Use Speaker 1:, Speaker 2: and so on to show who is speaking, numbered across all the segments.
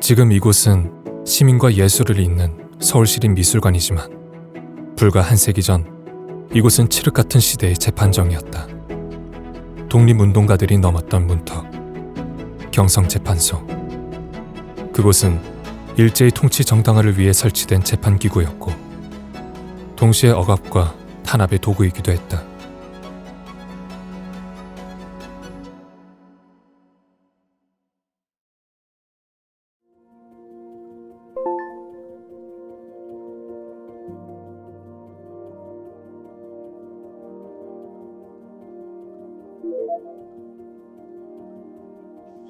Speaker 1: 지금 이곳은 시민과 예술을 잇는 서울시립미술관이지만 불과 한 세기 전 이곳은 칠흑 같은 시대의 재판정이었다. 독립운동가들이 넘었던 문턱, 경성재판소. 그곳은 일제의 통치 정당화를 위해 설치된 재판기구였고 동시에 억압과 탄압의 도구이기도 했다.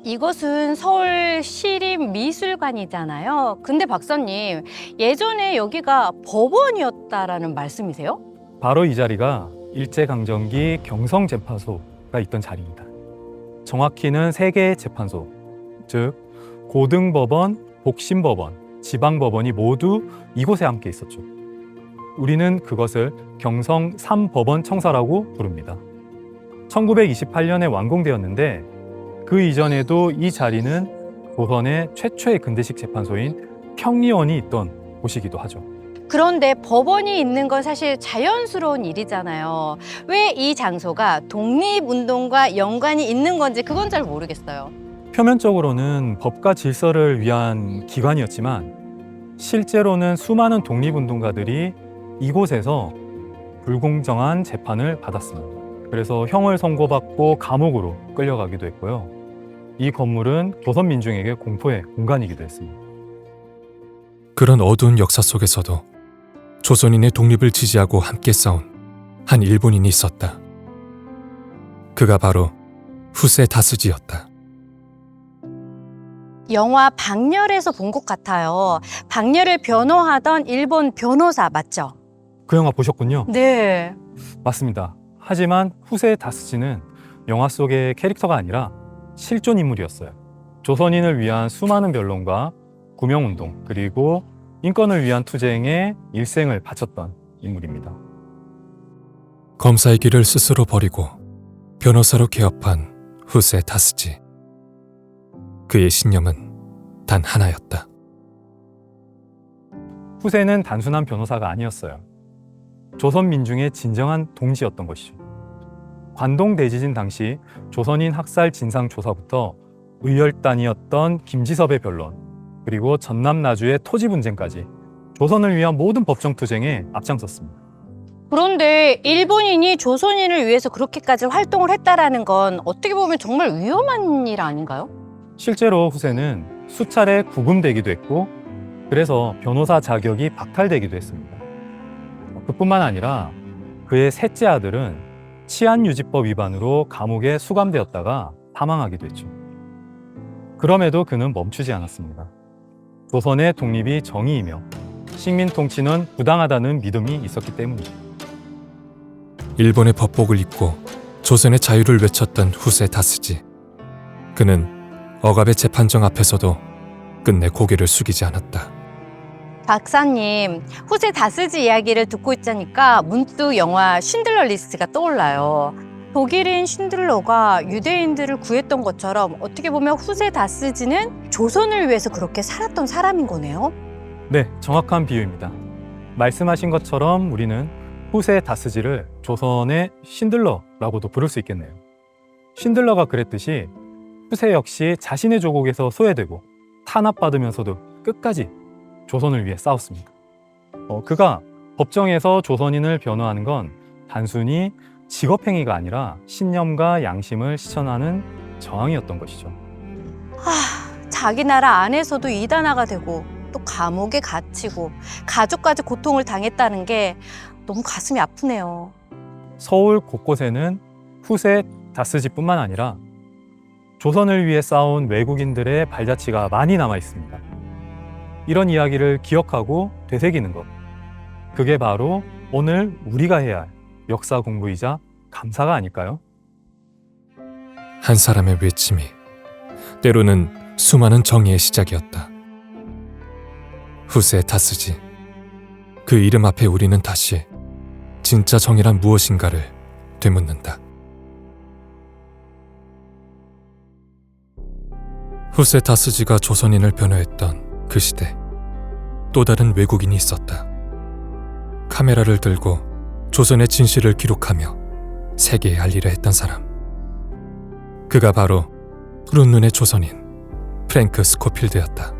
Speaker 2: 이곳은 서울시립미술관이잖아요. 근데 박사님, 예전에 여기가 법원이었다라는 말씀이세요?
Speaker 3: 바로 이 자리가 일제강점기 경성재판소가 있던 자리입니다. 정확히는 세 개의 재판소, 즉 고등법원, 복심법원, 지방법원이 모두 이곳에 함께 있었죠. 우리는 그것을 경성 3법원 청사라고 부릅니다. 1928년에 완공되었는데 그 이전에도 이 자리는 조선의 최초의 근대식 재판소인 평리원이 있던 곳이기도 하죠.
Speaker 2: 그런데 법원이 있는 건 사실 자연스러운 일이잖아요. 왜 이 장소가 독립운동과 연관이 있는 건지 그건 잘 모르겠어요.
Speaker 3: 표면적으로는 법과 질서를 위한 기관이었지만 실제로는 수많은 독립운동가들이 이곳에서 불공정한 재판을 받았습니다. 그래서 형을 선고받고 감옥으로 끌려가기도 했고요. 이 건물은 조선 민중에게 공포의 공간이기도 했습니다.
Speaker 1: 그런 어두운 역사 속에서도 조선인의 독립을 지지하고 함께 싸운 한 일본인이 있었다. 그가 바로 후세 다스지였다.
Speaker 2: 영화 박렬에서 본 것 같아요. 박렬을 변호하던 일본 변호사 맞죠?
Speaker 3: 그 영화 보셨군요.
Speaker 2: 네.
Speaker 3: 맞습니다. 하지만 후세 다스지는 영화 속의 캐릭터가 아니라 실존 인물이었어요. 조선인을 위한 수많은 변론과 구명운동 그리고 인권을 위한 투쟁에 일생을 바쳤던 인물입니다.
Speaker 1: 검사의 길을 스스로 버리고 변호사로 개업한 후세 다스지. 그의 신념은 단 하나였다.
Speaker 3: 후세는 단순한 변호사가 아니었어요. 조선 민중의 진정한 동지였던 것이죠. 관동 대지진 당시 조선인 학살 진상 조사부터 의열단이었던 김지섭의 변론, 그리고 전남 나주의 토지 분쟁까지 조선을 위한 모든 법정 투쟁에 앞장섰습니다.
Speaker 2: 그런데 일본인이 조선인을 위해서 그렇게까지 활동을 했다라는 건 어떻게 보면 정말 위험한 일 아닌가요?
Speaker 3: 실제로 후세는 수차례 구금되기도 했고 그래서 변호사 자격이 박탈되기도 했습니다. 그뿐만 아니라 그의 셋째 아들은 치안유지법 위반으로 감옥에 수감되었다가 사망하기도 했죠. 그럼에도 그는 멈추지 않았습니다. 조선의 독립이 정의이며 식민 통치는 부당하다는 믿음이 있었기 때문이죠.
Speaker 1: 일본의 법복을 입고 조선의 자유를 외쳤던 후세 다스지. 그는 억압의 재판정 앞에서도 끝내 고개를 숙이지 않았다.
Speaker 2: 박사님, 후세 다스지 이야기를 듣고 있자니까 문득 영화 쉰들러 리스트가 떠올라요. 독일인 쉰들러가 유대인들을 구했던 것처럼 어떻게 보면 후세 다스지는 조선을 위해서 그렇게 살았던 사람인 거네요.
Speaker 3: 네, 정확한 비유입니다. 말씀하신 것처럼 우리는 후세 다스지를 조선의 쉰들러라고도 부를 수 있겠네요. 쉰들러가 그랬듯이 후세 역시 자신의 조국에서 소외되고 탄압받으면서도 끝까지 조선을 위해 싸웠습니다. 그가 법정에서 조선인을 변호하는 건 단순히 직업행위가 아니라 신념과 양심을 실천하는 저항이었던 것이죠.
Speaker 2: 자기 나라 안에서도 이단화가 되고 또 감옥에 갇히고 가족까지 고통을 당했다는 게 너무 가슴이 아프네요.
Speaker 3: 서울 곳곳에는 후세 다스지뿐만 아니라 조선을 위해 싸운 외국인들의 발자취가 많이 남아 있습니다. 이런 이야기를 기억하고 되새기는 것, 그게 바로 오늘 우리가 해야 할 역사 공부이자 감사가 아닐까요?
Speaker 1: 한 사람의 외침이 때로는 수많은 정의의 시작이었다. 후세 다스지. 그 이름 앞에 우리는 다시 진짜 정의란 무엇인가를 되묻는다. 후세 다스지가 조선인을 변호했던 그 시대, 또 다른 외국인이 있었다. 카메라를 들고 조선의 진실을 기록하며 세계에 알리려 했던 사람. 그가 바로 푸른 눈의 조선인 프랭크 스코필드였다.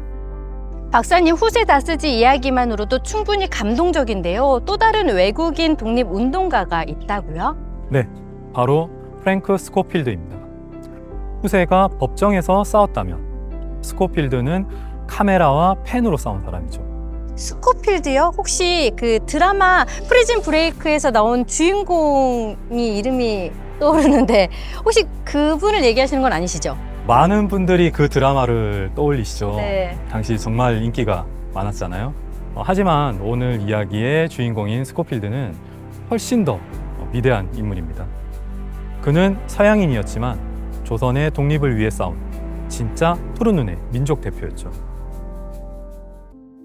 Speaker 2: 박사님, 후세 다스지 이야기만으로도 충분히 감동적인데요. 또 다른 외국인 독립운동가가 있다고요?
Speaker 3: 네, 바로 프랭크 스코필드입니다. 후세가 법정에서 싸웠다면 스코필드는 카메라와 펜으로 싸운 사람이죠.
Speaker 2: 스코필드요? 혹시 그 드라마 프리즌 브레이크에서 나온 주인공이 이름이 떠오르는데 혹시 그분을 얘기하시는 건 아니시죠?
Speaker 3: 많은 분들이 그 드라마를 떠올리시죠.
Speaker 2: 네.
Speaker 3: 당시 정말 인기가 많았잖아요. 하지만 오늘 이야기의 주인공인 스코필드는 훨씬 더 위대한 인물입니다. 그는 서양인이었지만 조선의 독립을 위해 싸운 진짜 푸른 눈의 민족 대표였죠.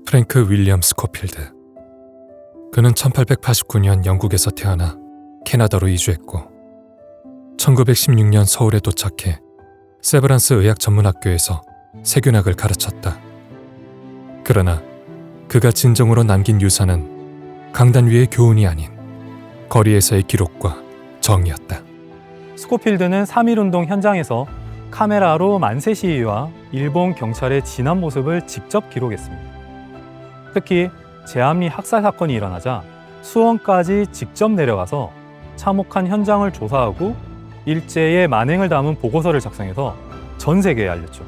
Speaker 1: 프랭크 윌리엄 스코필드. 그는 1889년 영국에서 태어나 캐나다로 이주했고 1916년 서울에 도착해 세브란스 의학전문학교에서 세균학을 가르쳤다. 그러나 그가 진정으로 남긴 유산은 강단 위의 교훈이 아닌 거리에서의 기록과 정이었다.
Speaker 3: 스코필드는 3.1운동 현장에서 카메라로 만세 시위와 일본 경찰의 진압 모습을 직접 기록했습니다. 특히 제암리 학살 사건이 일어나자 수원까지 직접 내려가서 참혹한 현장을 조사하고 일제의 만행을 담은 보고서를 작성해서 전 세계에 알렸죠.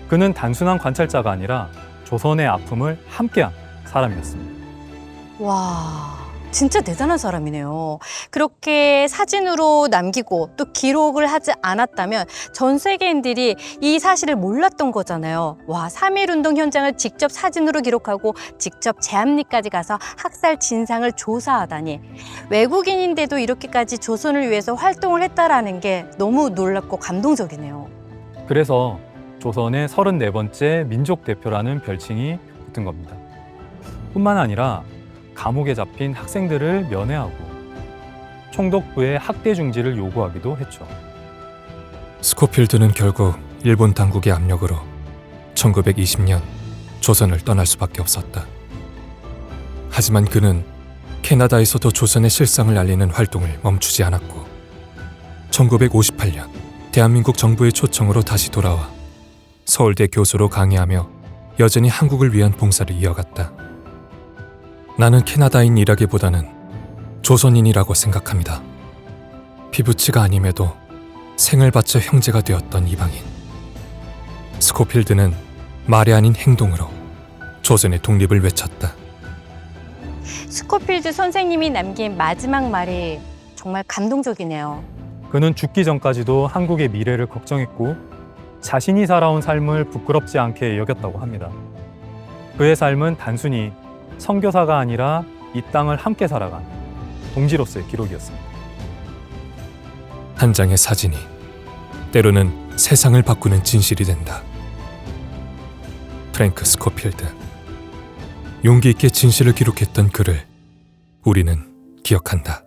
Speaker 3: 그는 단순한 관찰자가 아니라 조선의 아픔을 함께한 사람이었습니다.
Speaker 2: 와, 진짜 대단한 사람이네요. 그렇게 사진으로 남기고 또 기록을 하지 않았다면 전 세계인들이 이 사실을 몰랐던 거잖아요. 와, 3.1운동 현장을 직접 사진으로 기록하고 직접 제암리까지 가서 학살 진상을 조사하다니. 외국인인데도 이렇게까지 조선을 위해서 활동을 했다라는 게 너무 놀랍고 감동적이네요.
Speaker 3: 그래서 조선의 34번째 민족 대표라는 별칭이 붙은 겁니다. 뿐만 아니라 감옥에 잡힌 학생들을 면회하고 총독부에 학대 중지를 요구하기도 했죠.
Speaker 1: 스코필드는 결국 일본 당국의 압력으로 1920년 조선을 떠날 수밖에 없었다. 하지만 그는 캐나다에서도 조선의 실상을 알리는 활동을 멈추지 않았고 1958년 대한민국 정부의 초청으로 다시 돌아와 서울대 교수로 강의하며 여전히 한국을 위한 봉사를 이어갔다. 나는 캐나다인이라기보다는 조선인이라고 생각합니다. 피부치가 아님에도 생을 바쳐 형제가 되었던 이방인. 스코필드는 말이 아닌 행동으로 조선의 독립을 외쳤다.
Speaker 2: 스코필드 선생님이 남긴 마지막 말이 정말 감동적이네요.
Speaker 3: 그는 죽기 전까지도 한국의 미래를 걱정했고 자신이 살아온 삶을 부끄럽지 않게 여겼다고 합니다. 그의 삶은 단순히 선교사가 아니라 이 땅을 함께 살아간 동지로서의 기록이었습니다.
Speaker 1: 한 장의 사진이 때로는 세상을 바꾸는 진실이 된다. 프랭크 스코필드. 용기 있게 진실을 기록했던 그를 우리는 기억한다.